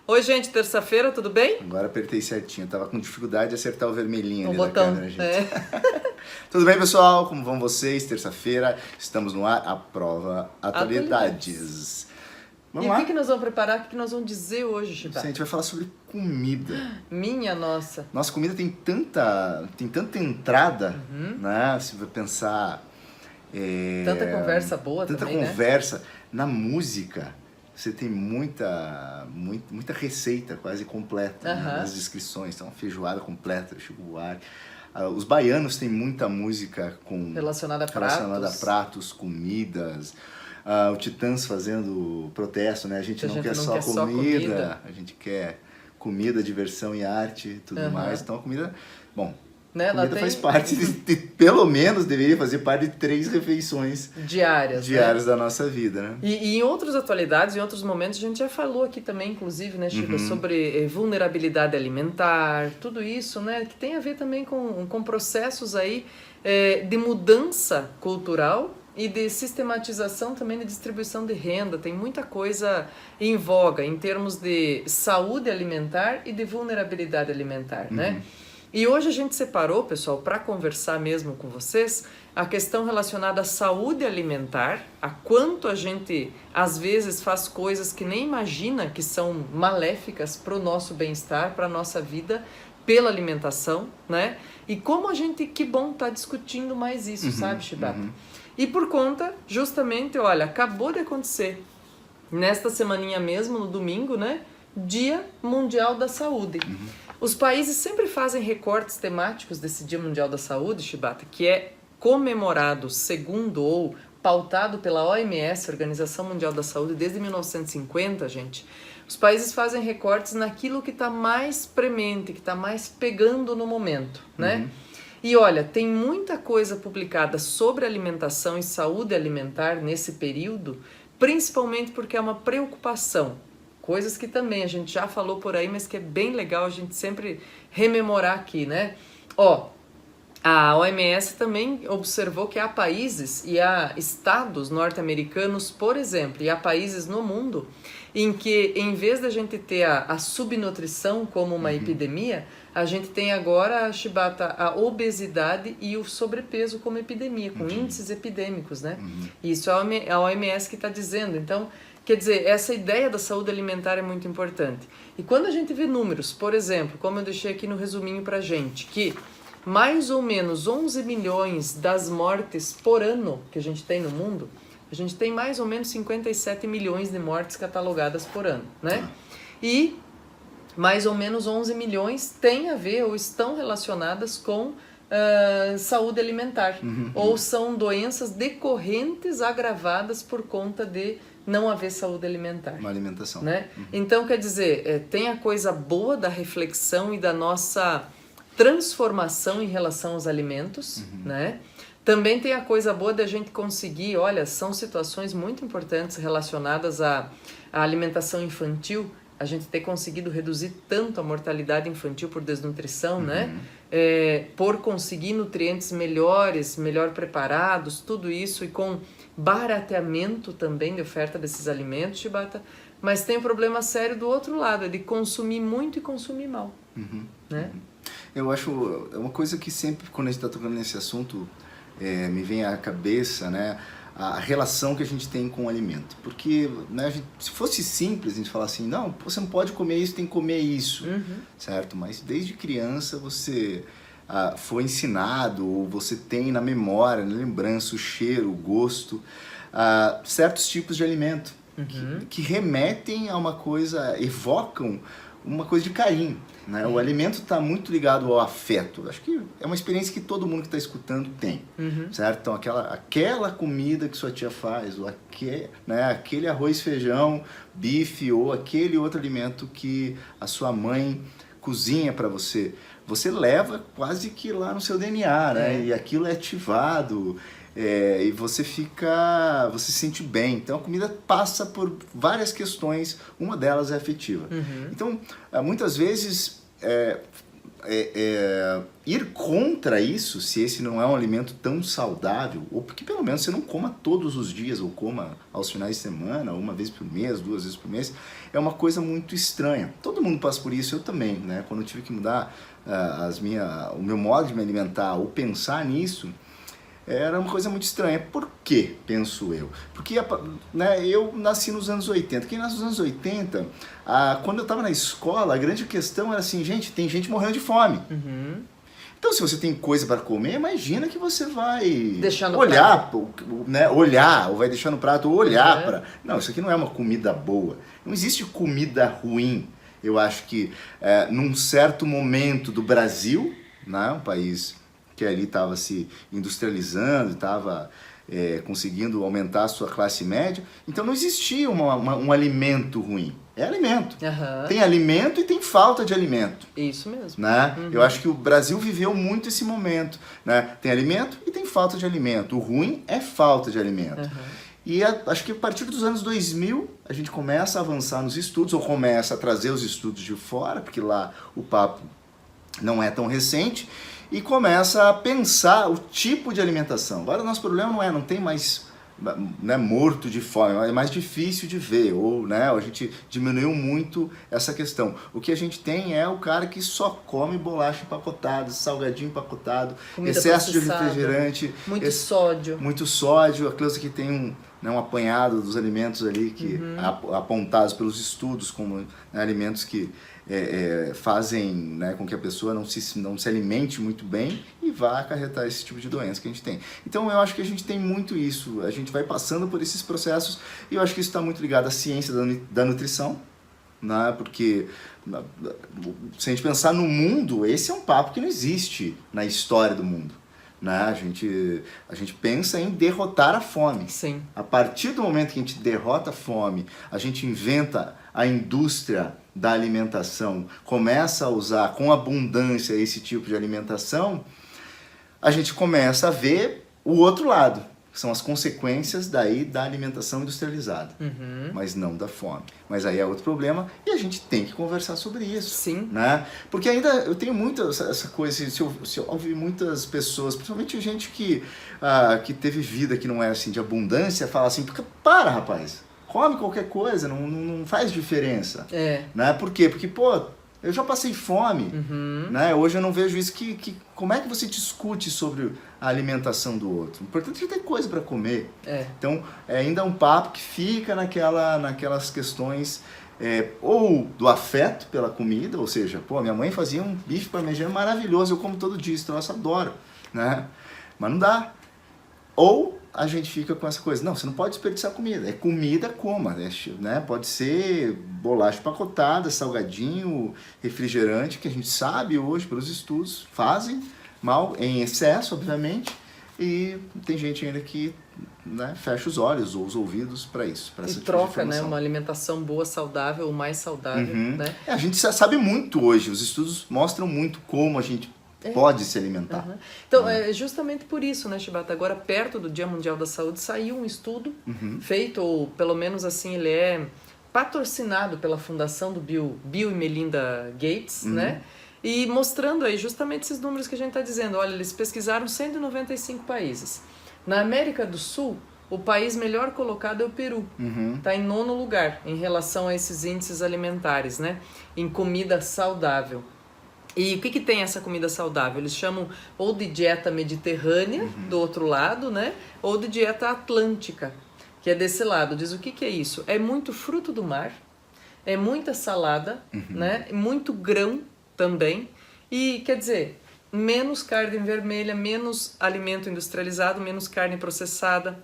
Oi, gente, terça-feira, tudo bem? Agora apertei certinho, tava com dificuldade de acertar o vermelhinho ali botão, da câmera, gente. Tudo bem, pessoal? Como vão vocês? Terça-feira, estamos no ar, a prova Atualidades. Vamos lá? E o que nós vamos preparar? O que nós vamos dizer hoje, Chibata? A gente vai falar sobre comida. Minha nossa. Nossa comida tem tanta entrada, né? Se você pensar... Tanta conversa boa tanta também, conversa. Né? Na música, você tem muita receita quase completa, né? Nas descrições. Então, uma feijoada completa, Chico Buarque. Os baianos têm muita música relacionada a pratos, comidas. O Titãs fazendo protesto, né? A gente não quer só comida, a gente quer comida, diversão e arte, tudo mais. Então a comida, bom, né? A comida faz parte pelo menos deveria fazer parte de 3 refeições diárias, né? Da nossa vida, né? E em outras atualidades, em outros momentos, a gente já falou aqui também, inclusive, né, Chico, sobre vulnerabilidade alimentar, tudo isso, né, que tem a ver também com processos aí de mudança cultural e de sistematização também de distribuição de renda. Tem muita coisa em voga em termos de saúde alimentar e de vulnerabilidade alimentar, né? E hoje a gente separou, pessoal, para conversar mesmo com vocês, a questão relacionada à saúde alimentar, a quanto a gente às vezes faz coisas que nem imagina que são maléficas para o nosso bem-estar, para a nossa vida, pela alimentação, né? E como a gente, que bom, tá discutindo mais isso, sabe, Chibata? E por conta, justamente, olha, acabou de acontecer, nesta semaninha mesmo, no domingo, né? Dia Mundial da Saúde. Os países sempre fazem recortes temáticos desse Dia Mundial da Saúde, Chibata, que é comemorado segundo ou pautado pela OMS, Organização Mundial da Saúde, desde 1950, gente. Os países fazem recortes naquilo que está mais premente, que está mais pegando no momento, né? E olha, tem muita coisa publicada sobre alimentação e saúde alimentar nesse período, principalmente porque é uma preocupação. Coisas que também a gente já falou por aí, mas que é bem legal a gente sempre rememorar aqui, né? A OMS também observou que há países e há estados norte-americanos, por exemplo, e há países no mundo em que, em vez da gente ter a subnutrição como uma epidemia, a gente tem agora, Chibata, a obesidade e o sobrepeso como epidemia, com índices epidêmicos, né? Isso é a OMS que está dizendo. Então, quer dizer, essa ideia da saúde alimentar é muito importante. E quando a gente vê números, por exemplo, como eu deixei aqui no resuminho pra gente, que mais ou menos 11 milhões das mortes por ano que a gente tem no mundo, a gente tem mais ou menos 57 milhões de mortes catalogadas por ano, né? E mais ou menos 11 milhões têm a ver ou estão relacionadas com saúde alimentar, ou são doenças decorrentes agravadas por conta de não haver saúde alimentar. Uma alimentação. Né? Então, quer dizer, tem a coisa boa da reflexão e da nossa transformação em relação aos alimentos, né? Também tem a coisa boa da gente conseguir, olha, são situações muito importantes relacionadas à alimentação infantil, a gente ter conseguido reduzir tanto a mortalidade infantil por desnutrição, né? Por conseguir nutrientes melhores, melhor preparados, tudo isso, e com barateamento também de oferta desses alimentos, Chibata. Mas tem um problema sério do outro lado, é de consumir muito e consumir mal, né? Eu acho, é uma coisa que sempre, quando a gente está tocando nesse assunto, me vem à cabeça, né? A relação que a gente tem com o alimento. Porque, né, se fosse simples a gente falar assim, não, você não pode comer isso, tem que comer isso, certo? Mas desde criança você foi ensinado, ou você tem na memória, na lembrança, o cheiro, o gosto, certos tipos de alimento que remetem a uma coisa, evocam uma coisa de carinho, né? O alimento está muito ligado ao afeto. Acho que é uma experiência que todo mundo que está escutando tem, certo? Então aquela comida que sua tia faz, ou aquele arroz, feijão, bife, ou aquele outro alimento que a sua mãe cozinha para você, você leva quase que lá no seu DNA, né? E aquilo é ativado. E você se sente bem. Então a comida passa por várias questões, uma delas é afetiva. Então muitas vezes ir contra isso, se esse não é um alimento tão saudável, ou porque pelo menos você não coma todos os dias, ou coma aos finais de semana, uma vez por mês, 2 vezes por mês, é uma coisa muito estranha. Todo mundo passa por isso, eu também, né? Quando eu tive que mudar o meu modo de me alimentar, ou pensar nisso, era uma coisa muito estranha. Por quê, penso eu? Porque né, eu nasci nos anos 80. Quem nasce nos anos 80, quando eu estava na escola, a grande questão era assim, gente, tem gente morrendo de fome. Uhum. Então, se você tem coisa para comer, imagina que você vai olhar, né, olhar, ou vai deixar no prato, ou olhar para... Não, isso aqui não é uma comida boa. Não existe comida ruim. Eu acho que num certo momento do Brasil, né, um país que ali estava se industrializando, estava conseguindo aumentar a sua classe média, então não existia um alimento ruim. É alimento. Uhum. Tem alimento e tem falta de alimento. Isso mesmo. Né? Uhum. Eu acho que o Brasil viveu muito esse momento. Né? Tem alimento e tem falta de alimento. O ruim é falta de alimento. Uhum. E acho que a partir dos anos 2000 a gente começa a avançar nos estudos, ou começa a trazer os estudos de fora, porque lá o papo não é tão recente, e começa a pensar o tipo de alimentação. Agora o nosso problema não tem mais, né, morto de fome, é mais difícil de ver, ou né, a gente diminuiu muito essa questão. O que a gente tem é o cara que só come bolacha empacotada, salgadinho empacotado, comida excesso de refrigerante, muito sódio, aquelas que tem um apanhado dos alimentos ali que apontados pelos estudos como, né, alimentos que fazem, né, com que a pessoa não se alimente muito bem e vá acarretar esse tipo de doença que a gente tem. Então eu acho que a gente tem muito isso, a gente vai passando por esses processos e eu acho que isso está muito ligado à ciência da nutrição, né, porque se a gente pensar no mundo, esse é um papo que não existe na história do mundo. Né? A gente pensa em derrotar a fome. Sim. A partir do momento que a gente derrota a fome, a gente inventa a indústria da alimentação, começa a usar com abundância esse tipo de alimentação, a gente começa a ver o outro lado, que são as consequências daí da alimentação industrializada, mas não da fome. Mas aí é outro problema e a gente tem que conversar sobre isso. Sim. Né? Porque ainda eu tenho muito essa coisa, se eu ouvi muitas pessoas, principalmente gente que teve vida que não é assim de abundância, fala assim, para rapaz, come qualquer coisa, não faz diferença. Né? Por quê? Porque, eu já passei fome, né? Hoje eu não vejo isso. Como é que você discute sobre a alimentação do outro? O importante é ter coisa para comer. Então, ainda é um papo que fica naquelas questões ou do afeto pela comida, ou seja, minha mãe fazia um bife parmegiano maravilhoso, eu como todo dia, esse troço, adoro, né? Mas não dá. Ou a gente fica com essa coisa, não, você não pode desperdiçar comida, é comida, coma, né? Pode ser bolacha empacotada, salgadinho, refrigerante, que a gente sabe hoje pelos estudos, fazem mal em excesso, obviamente, e tem gente ainda que, né, fecha os olhos ou os ouvidos para isso, para essa tipo de troca, né, informação. uma alimentação boa, saudável, ou mais saudável, né? A gente sabe muito hoje, os estudos mostram muito como a gente pode se alimentar. Então, é justamente por isso, né, Shibata? Agora, perto do Dia Mundial da Saúde, saiu um estudo feito, ou pelo menos assim, ele é patrocinado pela fundação do Bill e Melinda Gates, né? E mostrando aí justamente esses números que a gente está dizendo. Olha, eles pesquisaram 195 países. Na América do Sul, o país melhor colocado é o Peru. Está em 9º lugar em relação a esses índices alimentares, né? Em comida saudável. E o que tem essa comida saudável? Eles chamam ou de dieta mediterrânea, do outro lado, né? Ou de dieta atlântica, que é desse lado. Diz o que é isso? É muito fruto do mar, é muita salada, né? Muito grão também. E, quer dizer, menos carne vermelha, menos alimento industrializado, menos carne processada,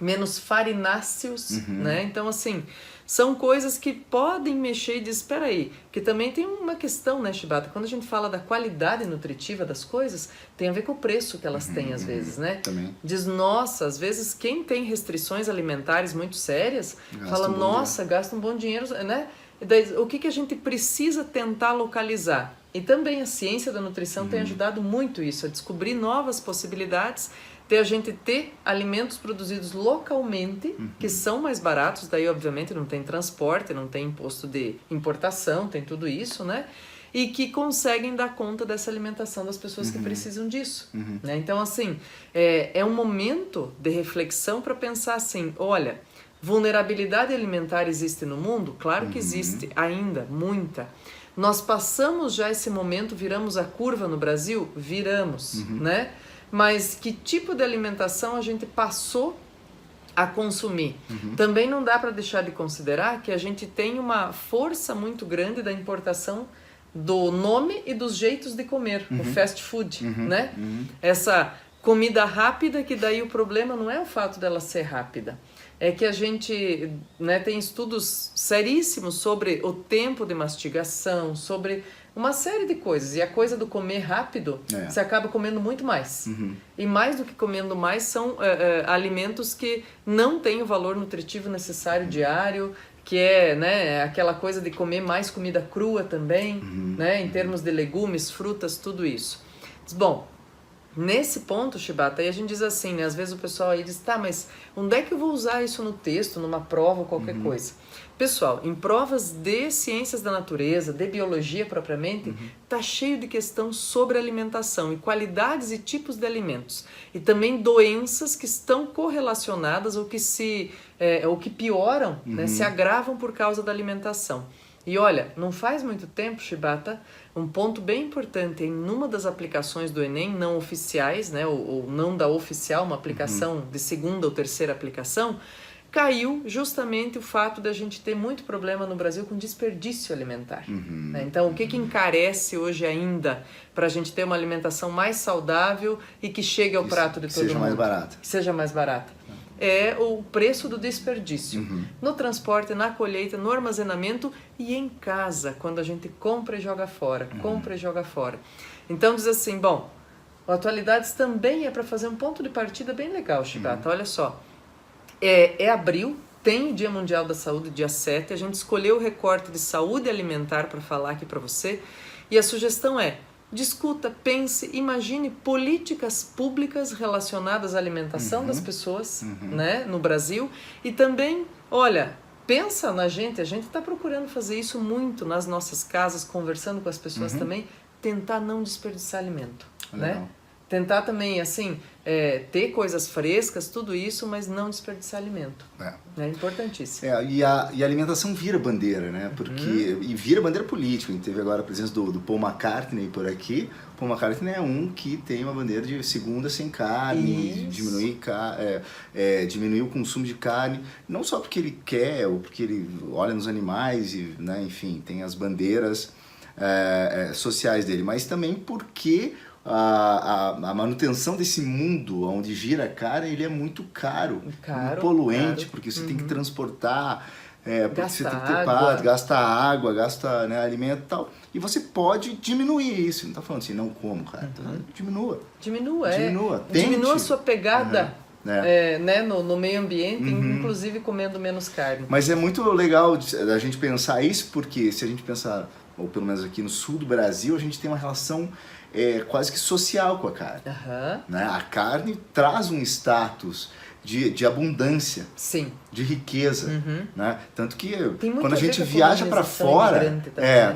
menos farináceos, né? Então, assim, são coisas que podem mexer e dizer, espera aí, que também tem uma questão, né, Shibata? Quando a gente fala da qualidade nutritiva das coisas, tem a ver com o preço que elas têm, às vezes, né? Também. Diz, nossa, às vezes quem tem restrições alimentares muito sérias, fala, nossa, gasta um bom dinheiro, né? Daí, o que a gente precisa tentar localizar? E também a ciência da nutrição tem ajudado muito isso, a descobrir novas possibilidades de a gente ter alimentos produzidos localmente, que são mais baratos, daí obviamente não tem transporte, não tem imposto de importação, tem tudo isso, né? e que conseguem dar conta dessa alimentação das pessoas que precisam disso. Né? Então, assim, é um momento de reflexão para pensar assim, olha, vulnerabilidade alimentar existe no mundo? Claro que existe, ainda, muita. Nós passamos já esse momento, viramos a curva no Brasil? Viramos, né? Mas que tipo de alimentação a gente passou a consumir? Também não dá para deixar de considerar que a gente tem uma força muito grande da importação do nome e dos jeitos de comer, o fast food, né? Essa comida rápida, que daí o problema não é o fato dela ser rápida, é que a gente, né, tem estudos seríssimos sobre o tempo de mastigação, sobre uma série de coisas. E a coisa do comer rápido, você acaba comendo muito mais. E mais do que comendo mais, são alimentos que não têm o valor nutritivo necessário diário, que é, né, aquela coisa de comer mais comida crua também, né, em termos de legumes, frutas, tudo isso. Bom, nesse ponto, Shibata, aí a gente diz assim, né? Às vezes o pessoal aí diz, tá, mas onde é que eu vou usar isso no texto, numa prova ou qualquer coisa? Pessoal, em provas de ciências da natureza, de biologia propriamente, tá cheio de questão sobre alimentação e qualidades e tipos de alimentos. E também doenças que estão correlacionadas ou que pioram, né? Se agravam por causa da alimentação. E olha, não faz muito tempo, Shibata, um ponto bem importante em uma das aplicações do Enem, não oficiais, né, ou não da oficial, uma aplicação de segunda ou terceira aplicação, caiu justamente o fato da gente ter muito problema no Brasil com desperdício alimentar. Né? Então, o que encarece hoje ainda para a gente ter uma alimentação mais saudável e que chegue ao prato de todo mundo? Seja mais barata. Que seja mais barata. É o preço do desperdício. No transporte, na colheita, no armazenamento e em casa, quando a gente compra e joga fora. Compra e joga fora. Então diz assim, bom, o Atualidades também é para fazer um ponto de partida bem legal, Shibata. Olha só, é abril, tem o Dia Mundial da Saúde, dia 7, a gente escolheu o recorte de saúde alimentar para falar aqui para você, e a sugestão é: discuta, pense, imagine políticas públicas relacionadas à alimentação das pessoas, né, no Brasil. E também, olha, pensa na gente, a gente está procurando fazer isso muito nas nossas casas, conversando com as pessoas também, tentar não desperdiçar alimento, né? Tentar também, assim, ter coisas frescas, tudo isso, mas não desperdiçar alimento. É importantíssimo. E a alimentação vira bandeira, né? Porque, e vira bandeira política. A gente teve agora a presença do Paul McCartney por aqui. O Paul McCartney é um que tem uma bandeira de segunda sem carne, diminuir o consumo de carne, não só porque ele quer, ou porque ele olha nos animais, e, né, enfim, tem as bandeiras sociais dele, mas também porque a manutenção desse mundo onde gira a carne, ele é muito caro, muito poluente, porque você tem que transportar, porque você tem que ter gasta água, gasta, né, alimento e tal, e você pode diminuir isso. Não está falando assim, não como, cara, diminua. Diminua a sua pegada né, no meio ambiente, inclusive comendo menos carne. Mas é muito legal a gente pensar isso, porque se a gente pensar, ou pelo menos aqui no sul do Brasil, a gente tem uma relação quase que social com a carne. Né? A carne traz um status de abundância, sim, de riqueza. Né? Tanto que quando a gente viaja para fora,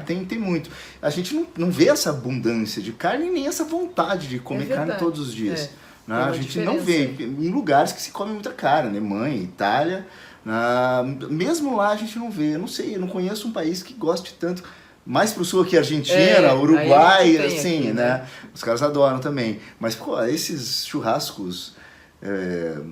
tem muito. A gente não vê essa abundância de carne nem essa vontade de comer carne todos os dias. Né? A gente não vê em lugares que se come muita carne, Alemanha, Itália. Mesmo lá a gente não vê. Eu não sei, eu não conheço um país que goste tanto. Mais pro sul aqui, Argentina, Uruguai, assim, aqui, né? Os caras adoram também. Mas, pô, esses churrascos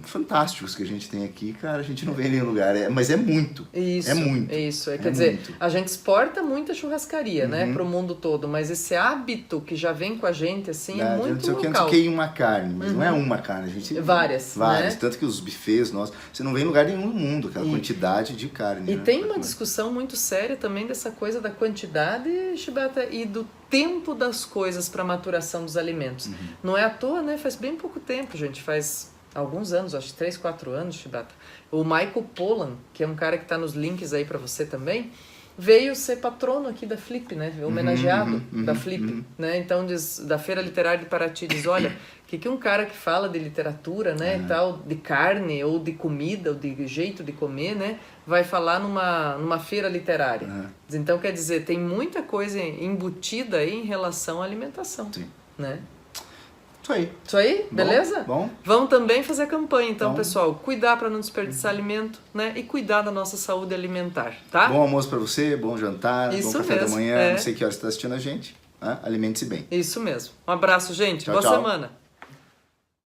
fantásticos que a gente tem aqui, cara, a gente não vê em nenhum lugar. Mas é muito. Isso, é muito. Quer dizer, a gente exporta muita churrascaria, né? Pro mundo todo. Mas esse hábito que já vem com a gente, assim, é muito local. Não sei uma carne, mas não é uma carne. A gente várias, né? Tanto que os buffets nossos, você não vê em lugar nenhum no mundo, aquela quantidade de carne. E tem uma discussão muito séria também dessa coisa da quantidade, Shibata, e do tempo das coisas para maturação dos alimentos. Não é à toa, né? Faz bem pouco tempo, gente. Faz alguns anos, acho que 3, 4 anos, Shibata. O Michael Pollan, que é um cara que está nos links aí para você também, veio ser patrono aqui da Flip, né? Homenageado da Flip, né? Então da Feira Literária de Paraty diz, olha, que um cara que fala de literatura, né, e tal, de carne ou de comida ou de jeito de comer, né, vai falar numa feira literária. Então quer dizer, tem muita coisa embutida aí em relação à alimentação, né? Isso aí, beleza? Bom. Vamos também fazer campanha, então, pessoal. Cuidar para não desperdiçar alimento, né? E cuidar da nossa saúde alimentar, tá? Bom almoço para você, bom jantar, bom café da manhã. Não sei que horas você está assistindo a gente. Alimente-se bem. Isso mesmo. Um abraço, gente. Tchau, Boa tchau. semana.